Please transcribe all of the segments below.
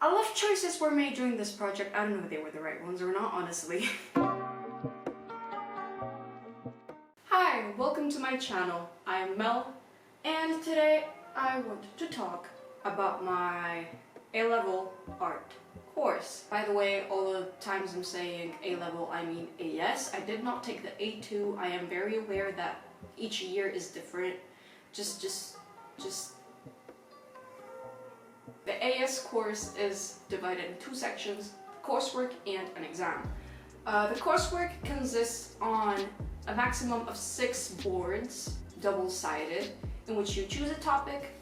A lot of choices were made during this project. I don't know if they were the right ones or not, honestly. Hi, welcome to my channel. I am Mel, and today I want to talk about my A-level art course. By the way, all the times I'm saying A-level, I mean AS. I did not take the A2. I am very aware that each year is different. Just the AS course is divided in two sections, coursework and an exam. The coursework consists on a maximum of 6 boards, double-sided, in which you choose a topic,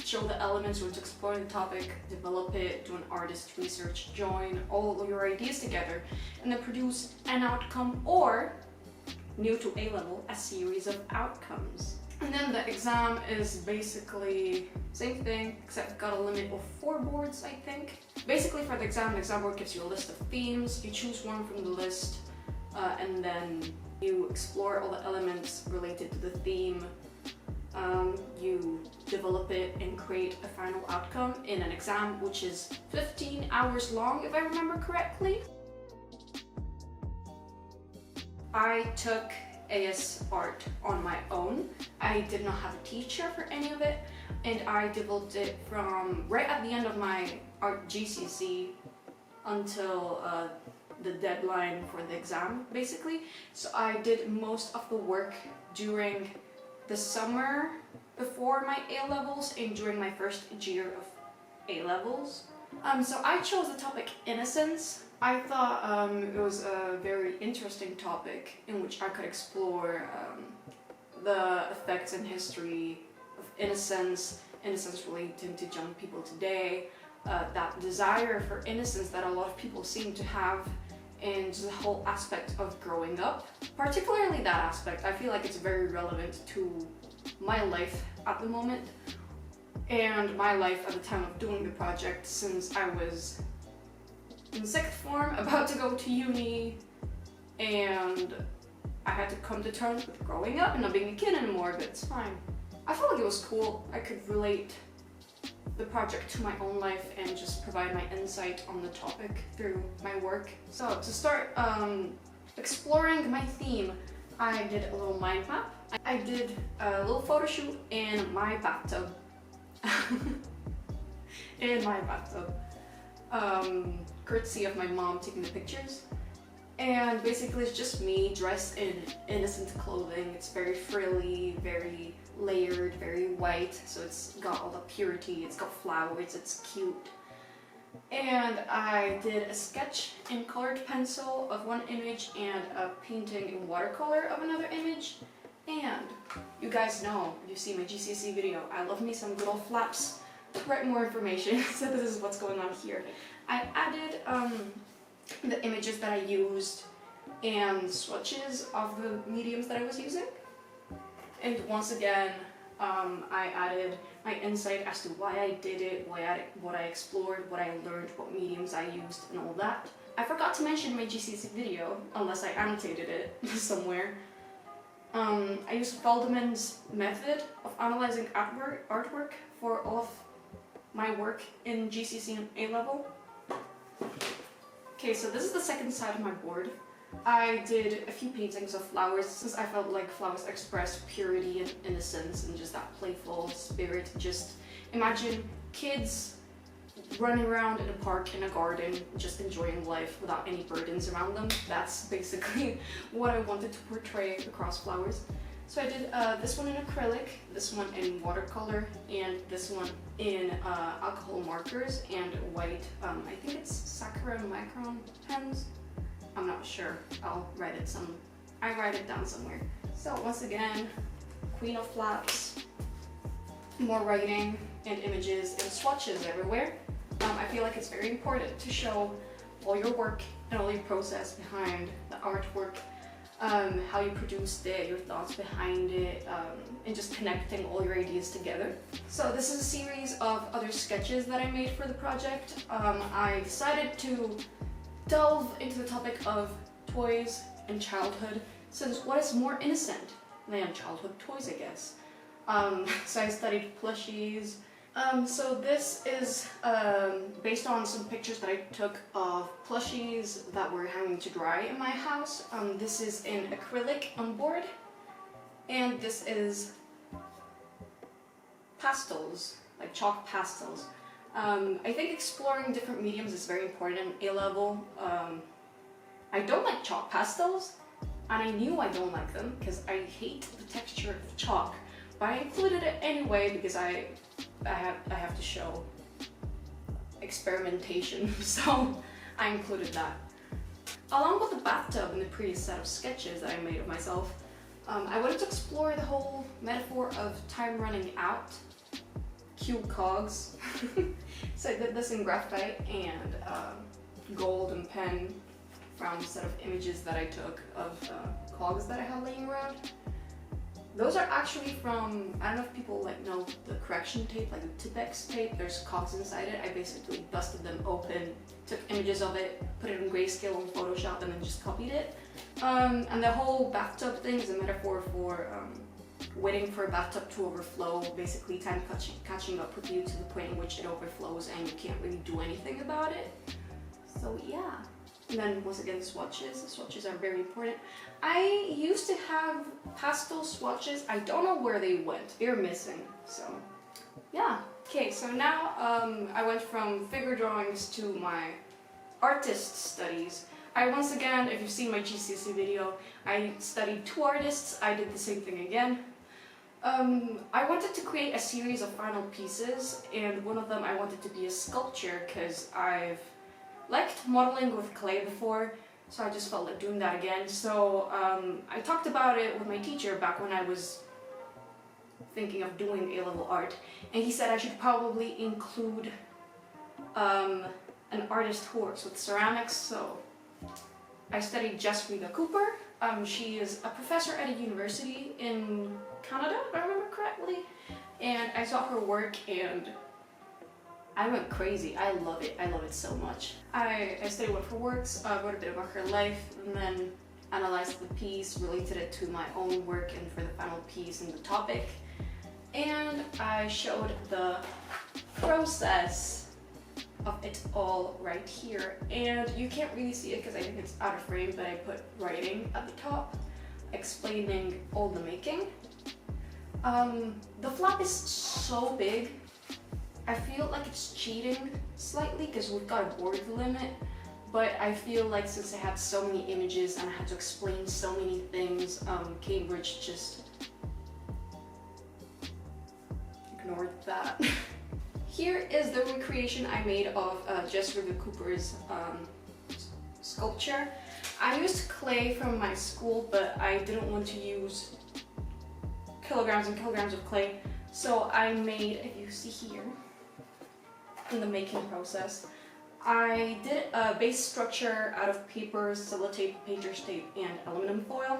show the elements which explore the topic, develop it, do an artist research, join all your ideas together, and then produce an outcome, or, new to A-level, a series of outcomes. And then the exam is basically same thing, except got a limit of 4 boards, I think. Basically for the exam board gives you a list of themes, you choose one from the list, and then you explore all the elements related to the theme. You develop it and create a final outcome in an exam which is 15 hours long, if I remember correctly. I took AS art on my own. I did not have a teacher for any of it, and I developed it from right at the end of my art GCC until the deadline for the exam, basically. So I did most of the work during the summer before my A-levels and during my first year of A-levels. So I chose the topic Innocence. I thought it was a very interesting topic in which I could explore the effects and history of innocence relating to young people today, that desire for innocence that a lot of people seem to have, and the whole aspect of growing up. Particularly that aspect, I feel like it's very relevant to my life at the moment and my life at the time of doing the project, since I was in 6th form, about to go to uni, and I had to come to terms with growing up and not being a kid anymore, but it's fine. I felt like it was cool. I could relate the project to my own life and just provide my insight on the topic through my work. So to start exploring my theme, I did a little mind map. I did a little photo shoot in my bathtub. Courtesy of my mom taking the pictures. And basically it's just me dressed in innocent clothing. It's very frilly, very layered, very white, so it's got all the purity, it's got flowers, it's cute. And I did a sketch in colored pencil of one image and a painting in watercolor of another image. And you guys know, if you see my GCSE video, I love me some good old flaps to write more information, so this is what's going on here. I added the images that I used and swatches of the mediums that I was using. And once again, I added my insight as to why I did it, what I explored, what I learned, what mediums I used, and all that. I forgot to mention in my GCSE video, unless I annotated it somewhere. I used Feldman's method of analyzing artwork for all of my work in GCSE and A-level. Okay, so this is the second side of my board. I did a few paintings of flowers, since I felt like flowers express purity and innocence and just that playful spirit. Just imagine kids running around in a park, in a garden, just enjoying life without any burdens around them. That's basically what I wanted to portray across flowers. So I did this one in acrylic, this one in watercolor, and this one in alcohol markers and white, I think it's Sakura Micron pens. I'm not sure. I write it down somewhere. So once again, queen of flaps, more writing and images and swatches everywhere. I feel like it's very important to show all your work and all your process behind the artwork, how you produced it, your thoughts behind it, and just connecting all your ideas together. So this is a series of other sketches that I made for the project. I decided to delve into the topic of toys and childhood, since what is more innocent than childhood toys, I guess. So I studied plushies, So this is based on some pictures that I took of plushies that were hanging to dry in my house. This is in acrylic on board, and this is pastels, like chalk pastels. I think exploring different mediums is very important in A-level. I don't like chalk pastels, and I knew I don't like them because I hate the texture of chalk, but I included it anyway because I have to show experimentation, so I included that. Along with the bathtub and the previous set of sketches that I made of myself, I wanted to explore the whole metaphor of time running out. Cue cogs. So I did this in graphite and gold and pen from a set of images that I took of cogs that I had laying around. Those are actually from, I don't know if people like know the correction tape, like the Tipex tape, there's cogs inside it. I basically busted them open, took images of it, put it in grayscale on Photoshop, and then just copied it. And the whole bathtub thing is a metaphor for waiting for a bathtub to overflow, basically time catching up with you to the point in which it overflows and you can't really do anything about it. So yeah. And then once again, swatches. The swatches are very important. I used to have pastel swatches. I don't know where they went. They're missing. So yeah. Okay, so now I went from figure drawings to my artist studies. Once again, if you've seen my GCSE video, I studied 2 artists. I did the same thing again. I wanted to create a series of final pieces, and one of them I wanted to be a sculpture because I've liked modeling with clay before, so I just felt like doing that again. So I talked about it with my teacher back when I was thinking of doing A-level art, and he said I should probably include an artist who works with ceramics. So I studied JESSRIVA Cooper. She is a professor at a university in Canada, if I remember correctly, and I saw her work and I went crazy. I love it. I love it so much. I studied one of her works, wrote a bit about her life, and then analyzed the piece, related it to my own work and for the final piece and the topic. And I showed the process of it all right here. And you can't really see it because I think it's out of frame, but I put writing at the top explaining all the making. The flap is so big. I feel like it's cheating slightly because we've got a word limit, but I feel like since I had so many images and I had to explain so many things, Cambridge just ignored that. Here is the recreation I made of JESSRIVA Cooper's sculpture. I used clay from my school, but I didn't want to use kilograms and kilograms of clay, so I made, if you see here, in the making process, I did a base structure out of paper, sellotape, painter's tape, and aluminum foil.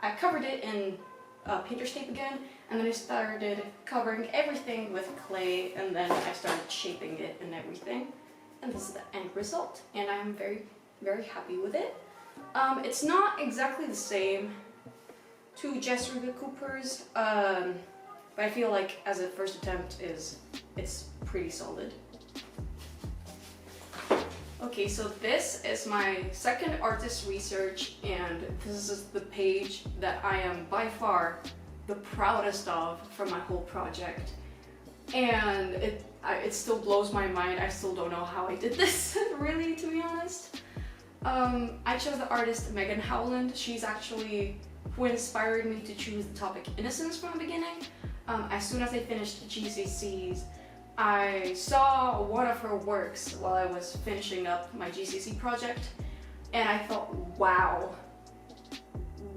I covered it in painter's tape again, and then I started covering everything with clay, and then I started shaping it and everything. And this is the end result, and I'm very, very happy with it. It's not exactly the same to JESSRIVA Cooper's, but I feel like as a first attempt it's pretty solid. Okay, so this is my second artist research, and this is the page that I am by far the proudest of from my whole project. And it still blows my mind. I still don't know how I did this, really, to be honest. I chose the artist MEGHAN HOWLAND. She's actually who inspired me to choose the topic innocence from the beginning. As soon as I finished GCSEs, I saw one of her works while I was finishing up my GCSE project, and I thought, wow,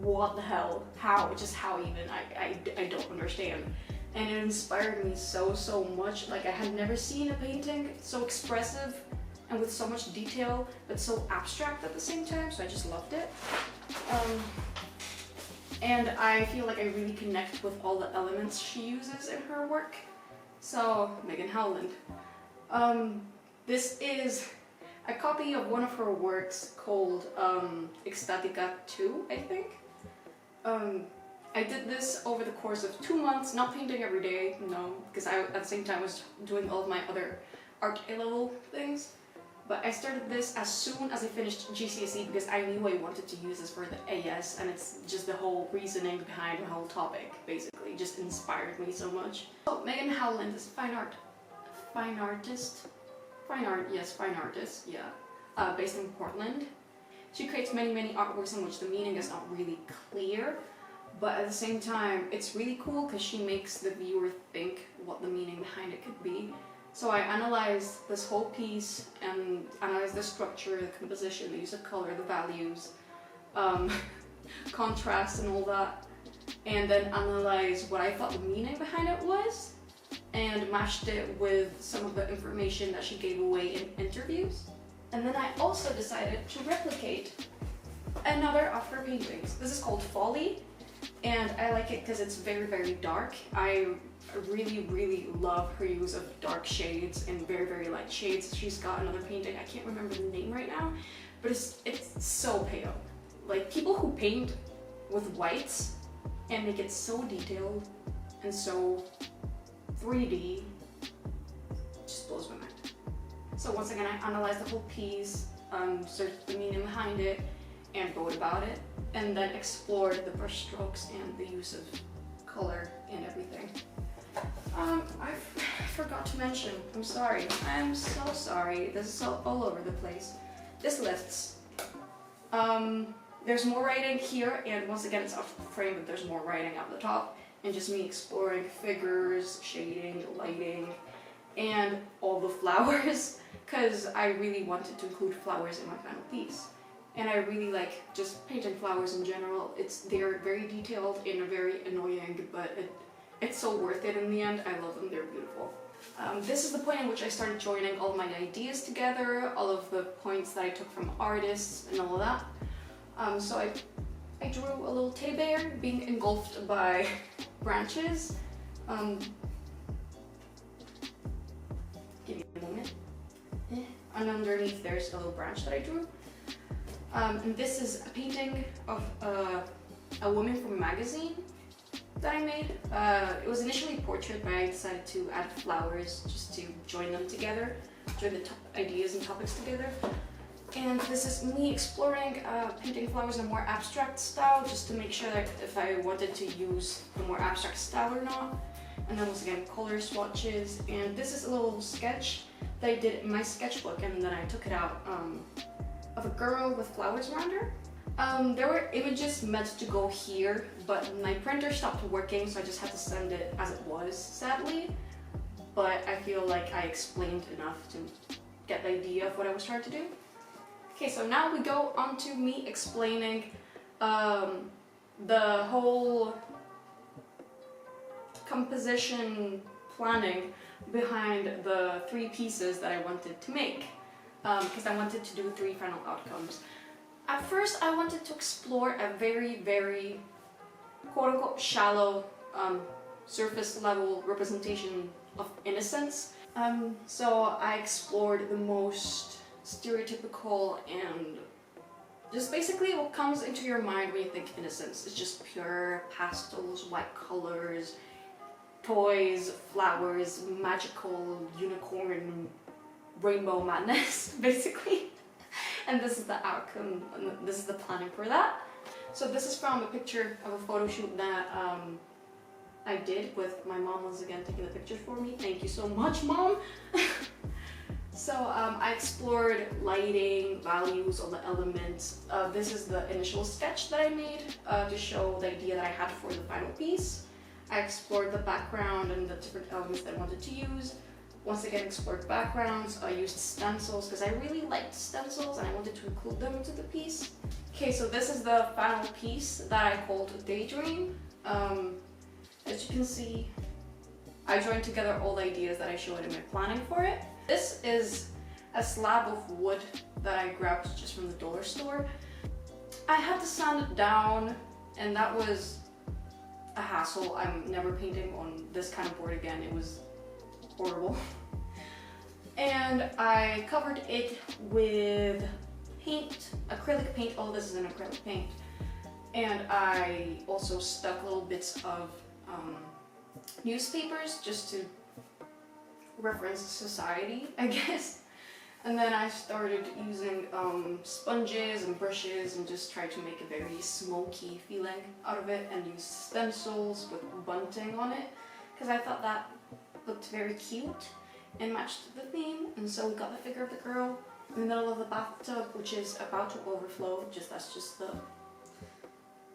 what the hell? How? Just how even? I don't understand. And it inspired me so much. Like, I had never seen a painting so expressive and with so much detail, but so abstract at the same time, so I just loved it. And I feel like I really connect with all the elements she uses in her work. So, MEGHAN HOWLAND. This is a copy of one of her works called Ecstatica 2, I think. I did this over the course of 2 months, not painting every day, no, because I at the same time was doing all of my other art A-level things. But I started this as soon as I finished GCSE because I knew I wanted to use this for the AS, and it's just the whole reasoning behind the whole topic, basically, just inspired me so much. So Meghan Howland is fine artist, yeah, based in Portland. She creates many artworks in which the meaning is not really clear, but at the same time it's really cool because she makes the viewer think what the meaning behind it could be. So I analyzed this whole piece and analyzed the structure, the composition, the use of color, the values, contrast and all that, and then analyzed what I thought the meaning behind it was and matched it with some of the information that she gave away in interviews. And then I also decided to replicate another of her paintings. This is called Folly, and I like it because it's very dark. I really love her use of dark shades and very light shades. She's got another painting, I can't remember the name right now, but it's so pale. Like, people who paint with whites and make it so detailed and so 3D just blows my mind. So once again, I analyzed the whole piece, searched the meaning behind it, and wrote about it, and then explored the brush strokes and the use of color and everything. I forgot to mention, I'm sorry, I'm so sorry, this is all over the place. This lists. There's more writing here, and once again it's off the frame, but there's more writing at the top, and just me exploring figures, shading, lighting, and all the flowers, because I really wanted to include flowers in my final piece. And I really like just painting flowers in general. They're very detailed and very annoying, but it's so worth it in the end. I love them, they're beautiful. This is the point in which I started joining all my ideas together, all of the points that I took from artists and all of that. So I drew a little teddy bear being engulfed by branches. Give me a moment. And underneath there's a little branch that I drew. And this is a painting of a woman from a magazine that I made. It was initially a portrait, but I decided to add flowers just to join them together, join the ideas and topics together. And this is me exploring painting flowers in a more abstract style, just to make sure that if I wanted to use a more abstract style or not. And then once again, color swatches. And this is a little sketch that I did in my sketchbook, and then I took it out of a girl with flowers around her. There were images meant to go here, but my printer stopped working, so I just had to send it as it was, sadly. But I feel like I explained enough to get the idea of what I was trying to do. Okay, so now we go on to me explaining the whole composition planning behind the 3 pieces that I wanted to make, because I wanted to do 3 final outcomes. At first, I wanted to explore a very quote-unquote shallow surface level representation of innocence. So I explored the most stereotypical and just basically what comes into your mind when you think innocence. It's just pure pastels, white colors, toys, flowers, magical unicorn, rainbow madness, basically. And this is the outcome, and this is the planning for that. So this is from a picture of a photo shoot that I did with my mom, once again taking the pictures for me. Thank you so much, Mom! So I explored lighting, values, all the elements. This is the initial sketch that I made to show the idea that I had for the final piece. I explored the background and the different elements that I wanted to use. Once again, explored backgrounds. I used stencils because I really liked stencils and I wanted to include them into the piece. Okay, so this is the final piece that I called Daydream. As you can see, I joined together all the ideas that I showed in my planning for it. This is a slab of wood that I grabbed just from the dollar store. I had to sand it down, and that was a hassle. I'm never painting on this kind of board again. It was horrible. And I covered it with paint, acrylic paint. Oh, this is an acrylic paint. And I also stuck little bits of newspapers just to reference society, I guess. And then I started using sponges and brushes and just tried to make a very smoky feeling out of it, and used stencils with bunting on it because I thought that looked very cute and matched the theme. And so we got the figure of the girl in the middle of the bathtub, which is about to overflow. That's just the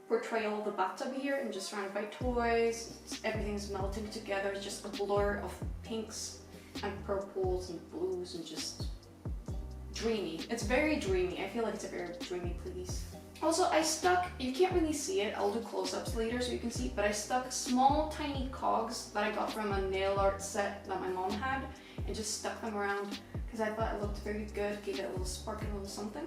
portrayal of the bathtub here, and just surrounded by toys. Everything's melting together. It's just a blur of pinks and purples and blues and just dreamy. It's very dreamy. I feel like it's a very dreamy piece. Also, I stuck, you can't really see it, I'll do close-ups later so you can see, but I stuck small tiny cogs that I got from a nail art set that my mom had, and just stuck them around because I thought it looked very good, gave it a little spark and a little something.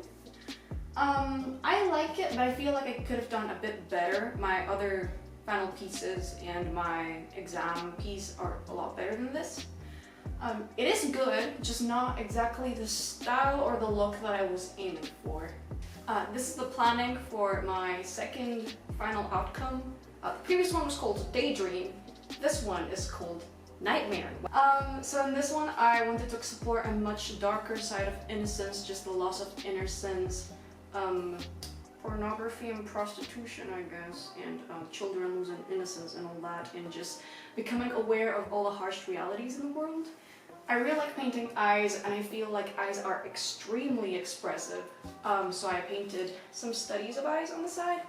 I like it, but I feel like I could have done a bit better. My other final pieces and my exam piece are a lot better than this. It is good, just not exactly the style or the look that I was aiming for. This is the planning for my second final outcome. The previous one was called Daydream. This one is called Nightmare. So in this one I wanted to explore a much darker side of innocence, just the loss of innocence, pornography and prostitution, I guess, and children losing innocence and all that, and just becoming aware of all the harsh realities in the world. I really like painting eyes, and I feel like eyes are extremely expressive. So I painted some studies of eyes on the side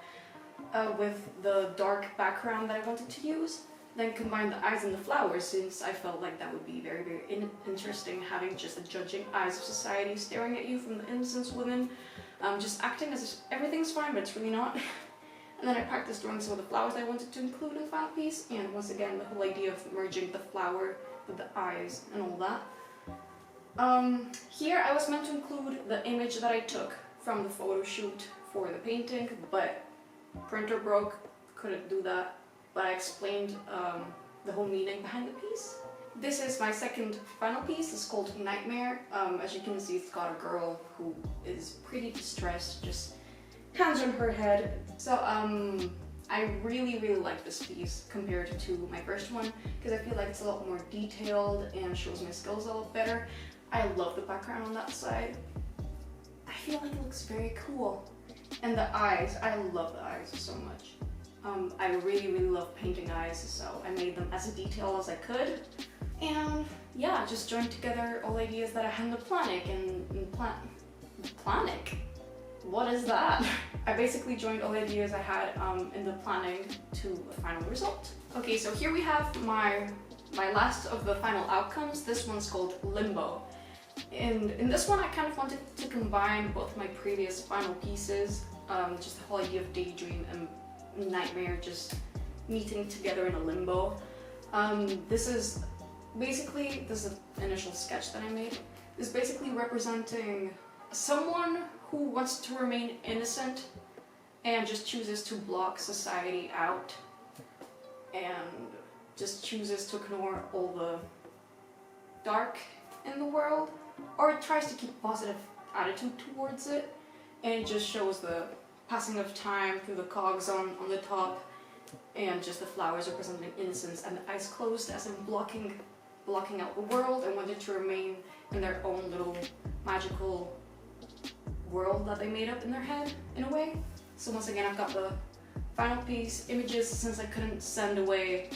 with the dark background that I wanted to use. Then combined the eyes and the flowers, since I felt like that would be very, very interesting, having just the judging eyes of society staring at you from the innocence within, just acting as if everything's fine, but it's really not. And then I practiced drawing some of the flowers I wanted to include in the final piece, and once again the whole idea of merging the flower with the eyes and all that. Here I was meant to include the image that I took from the photo shoot for the painting, but printer broke, couldn't do that. But I explained the whole meaning behind the piece. This is my second final piece. It's called Nightmare. As you can see, it's got a girl who is pretty distressed, just hands on her head. So I really, really like this piece compared to my first one, because I feel like it's a lot more detailed and shows my skills a lot better. I love the background on that side. I feel like it looks very cool. And the eyes, I love the eyes so much. I really, really love painting eyes, so I made them as detailed as I could. And yeah, just joined together all ideas that I had in the planning planning? What is that? I basically joined all the ideas I had in the planning to a final result. Okay, so here we have my last of the final outcomes. This one's called Limbo. And in this one I kind of wanted to combine both my previous final pieces, just the whole idea of daydream and nightmare just meeting together in a limbo. This is the initial sketch that I made. This is basically representing someone who wants to remain innocent and just chooses to block society out and just chooses to ignore all the dark in the world, or tries to keep a positive attitude towards it, and it just shows the passing of time through the cogs on the top, and just the flowers representing innocence, and the eyes closed as in blocking out the world, and wanted to remain in their own little magical world that they made up in their head, in a way. So once again, I've got the final piece images, since I couldn't send away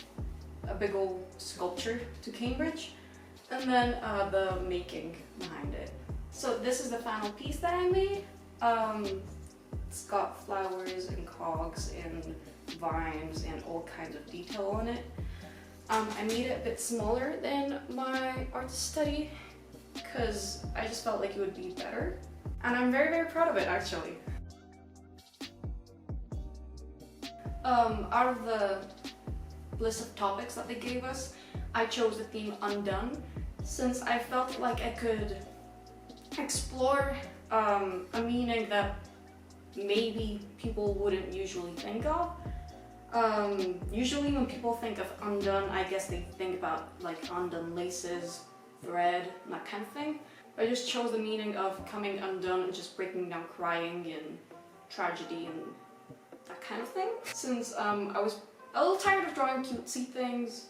a big old sculpture to Cambridge, and then the making behind it. So this is the final piece that I made. It's got flowers and cogs and vines and all kinds of detail on it. I made it a bit smaller than my art study because I just felt like it would be better. And I'm very, very proud of it, actually. Out of the list of topics that they gave us, I chose the theme Undone, since I felt like I could explore a meaning that maybe people wouldn't usually think of. Usually when people think of undone, I guess they think about like undone laces, thread, and that kind of thing. I just chose the meaning of coming undone and just breaking down, crying and tragedy and that kind of thing. Since I was a little tired of drawing cutesy things,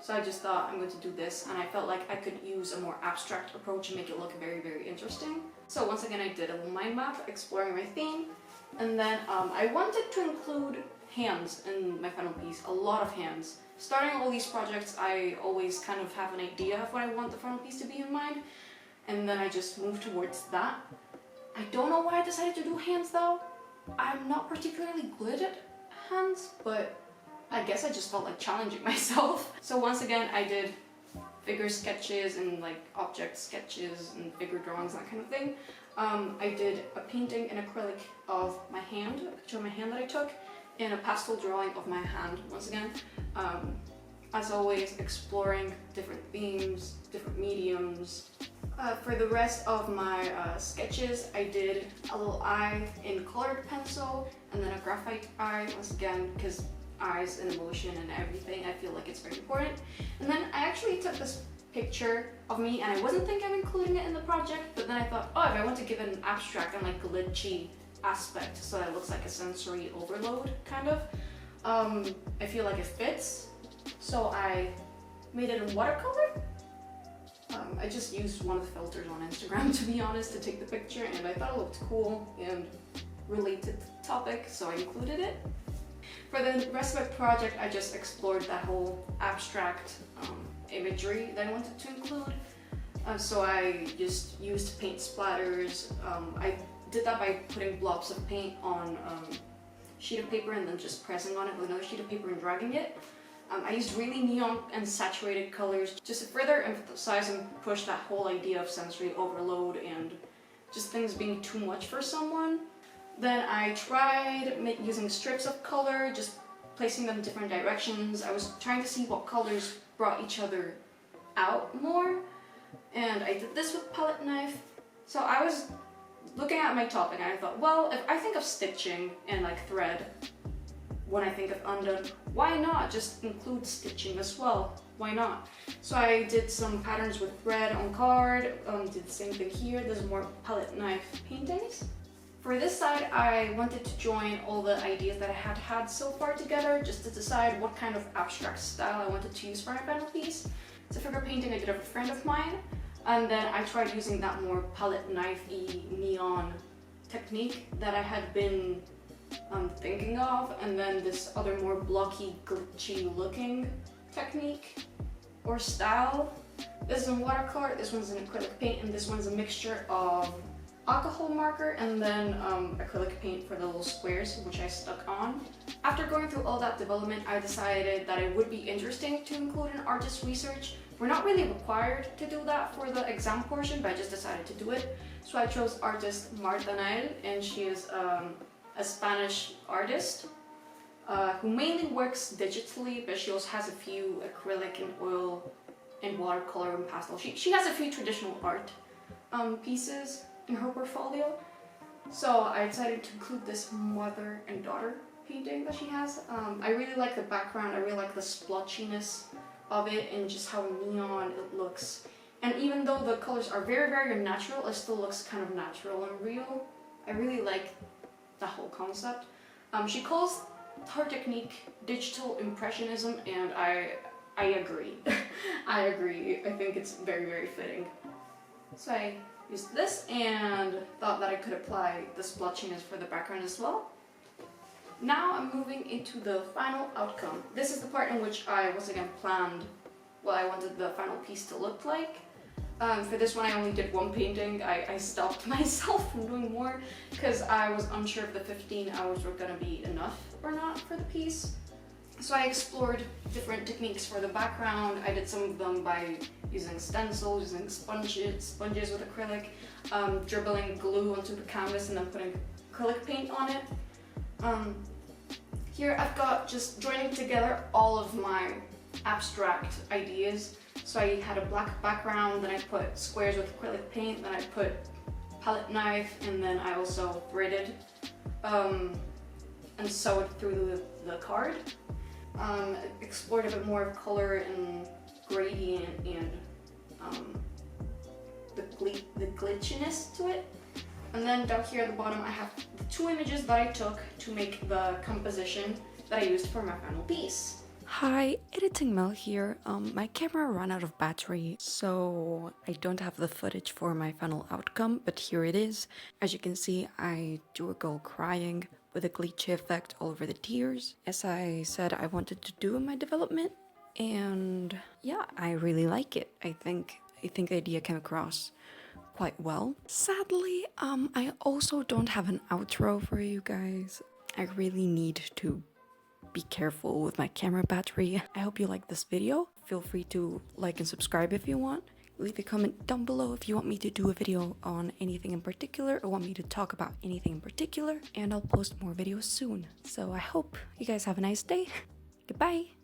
so I just thought I'm going to do this, and I felt like I could use a more abstract approach and make it look very, very interesting. So once again, I did a little mind map exploring my theme, and then I wanted to include hands in my final piece, a lot of hands. Starting all these projects, I always kind of have an idea of what I want the final piece to be in mind, and then I just move towards that. I don't know why I decided to do hands though. I'm not particularly good at hands, but I guess I just felt like challenging myself. So once again, I did figure sketches and like object sketches and figure drawings, that kind of thing. I did a painting in acrylic of my hand, a picture of my hand that I took, and a pastel drawing of my hand, once again. As always, exploring different themes, different mediums. For the rest of my sketches, I did a little eye in colored pencil and then a graphite eye, once again, because eyes and emotion and everything, I feel like it's very important. And then I actually took this picture of me, and I wasn't thinking of including it in the project, but then I thought, oh, if I want to give it an abstract and like glitchy aspect so that it looks like a sensory overload, kind of, I feel like it fits. So I made it in watercolor. I just used one of the filters on Instagram, to be honest, to take the picture, and I thought it looked cool and related to the topic, so I included it. For the rest of my project, I just explored that whole abstract imagery that I wanted to include. So I just used paint splatters. I did that by putting blobs of paint on a sheet of paper and then just pressing on it with another sheet of paper and dragging it. I used really neon and saturated colors just to further emphasize and push that whole idea of sensory overload and just things being too much for someone. Then I tried using strips of color, just placing them in different directions. I was trying to see what colors brought each other out more, and I did this with palette knife. So I was looking at my topic and I thought, well, if I think of stitching and like thread when I think of undone, why not just include stitching as well? Why not? So I did some patterns with thread on card, did the same thing here. There's more palette knife paintings. For this side, I wanted to join all the ideas that I had had so far together, just to decide what kind of abstract style I wanted to use for my final piece. It's a figure painting I did of a friend of mine, and then I tried using that more palette knife-y neon technique that I had been thinking of, and then this other more blocky, glitchy looking technique or style. This is in watercolor, this one's in acrylic paint, and this one's a mixture of alcohol marker and then acrylic paint for the little squares, which I stuck on. After going through all that development, I decided that it would be interesting to include an artist research. We're not really required to do that for the exam portion, but I just decided to do it. So I chose artist Marta Nael, and she is a Spanish artist who mainly works digitally, but she also has a few acrylic and oil and watercolor and pastel. She has a few traditional art pieces in her portfolio. So I decided to include this mother and daughter painting that she has. I really like the background, I really like the splotchiness of it and just how neon it looks. And even though the colors are very, very unnatural, it still looks kind of natural and real. I really like the whole concept. She calls her technique digital impressionism, and I agree. I agree. I think it's very, very fitting. So I used this and thought that I could apply the splotchiness for the background as well. Now I'm moving into the final outcome. This is the part in which I once again planned what I wanted the final piece to look like. For this one I only did one painting. I stopped myself from doing more because I was unsure if the 15 hours were going to be enough or not for the piece. So I explored different techniques for the background. I did some of them by using stencils, using sponges with acrylic, dribbling glue onto the canvas and then putting acrylic paint on it. Here I've got just joining together all of my abstract ideas. So I had a black background, then I put squares with acrylic paint, then I put palette knife, and then I also threaded and sewed through the card. Explored a bit more of color and gradient and the glitchiness to it. And then down here at the bottom I have the 2 images that I took to make the composition that I used for my final piece. Hi, Editing Mel here. My camera ran out of battery, so I don't have the footage for my final outcome, but here it is. As you can see, I drew a girl crying with a glitchy effect all over the tears, as I said I wanted to do in my development. And yeah, I really like it. I think the idea came across quite well. Sadly, I also don't have an outro for you guys. I really need to be careful with my camera battery. I hope you like this video. Feel free to like and subscribe if you want. Leave a comment down below if you want me to do a video on anything in particular or want me to talk about anything in particular, and I'll post more videos soon. So I hope you guys have a nice day. Goodbye!